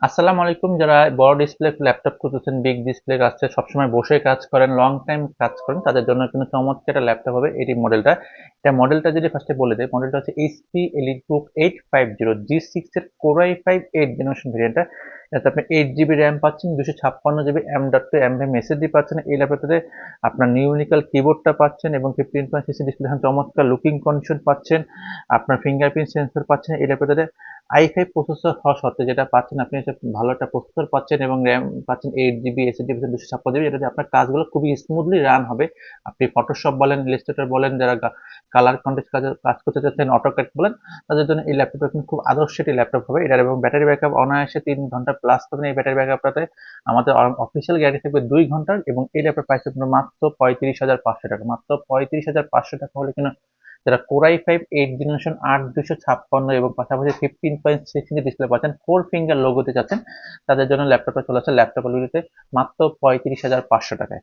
আসসালামু আলাইকুম। যারা বড় ডিসপ্লে ল্যাপটপ খুঁজতেছেন, বিগ ডিসপ্লে আছে, সবসময় বসে কাজ করেন, লং টাইম কাজ করেন, তাদের জন্য কিন্তু চমৎকার একটা ল্যাপটপ হবে এটি মডেলটা। এটা মডেলটা যদি ফার্স্টে বলে দেয়, মডেলটা হচ্ছে এইচপি এলিটবুক 850 G6 এর Core i5 8 জেনারেশন ভেরিয়েন্টটা। এটাতে আপনি 8 জিবি র্যাম পাচ্ছেন, 256 জিবি M.2 এমভি এসএসডি পাচ্ছেন। এই ল্যাপটপটাতে আপনার নিউমেরিক্যাল কিবোর্ডটা পাচ্ছেন এবং 15.6 ডিসপ্লে, চমৎকার লুকিং কন্ডিশন পাচ্ছেন। আপনার ফিঙ্গারপ্রিন্ট সেন্সর পাচ্ছেন। এই ল্যাপটপটাতে i5 প্রসেসর হওয়া সত্ত্বে যেটা পাচ্ছেন, আপনি হচ্ছে ভালো একটা প্রসেসর পাচ্ছেন এবং র্যাম পাচ্ছেন 8 জিবি, এসএসডি পাচ্ছেন 256 জিবি, এটাতে আপনার কাজগুলো খুবই স্মুথলি রান হবে। আপনি ফটোশপ বলেন, ইলাস্ট্রেটর বলেন, যারা কালার কন্টেস্ট কাজ করতে চাচ্ছেন, অটোক্যাড বলেন, তাদের জন্য এই ল্যাপটপটা কিন্তু খুব আদর্শ একটি ল্যাপটপ হবে এটার। এবং ব্যাটারি ব্যাকআপ অনায়াসে 3 ঘন্টা প্লাস পাবেন এই ব্যাটারি ব্যাকআপটাতে। আমাদের অফিসিয়াল গ্যারান্টি থাকবে 2 ঘন্টার। এবং এই ল্যাপটপ প্রাইস থাকবে মাত্র 35,500 টাকা। মাত্র 35,500 টাকা হলে কিনা যারা Core i5 8 জেনারেশন 8256 এবং পাশাপাশি 15.6 ইঞ্চি ডিসপ্লে পাচ্ছেন, 4 ফিঙ্গার লোগোতে চাচ্ছেন, তাদের জন্য ল্যাপটপটা চলে আসছে ল্যাপটপ মাত্র 35,500 টাকায়।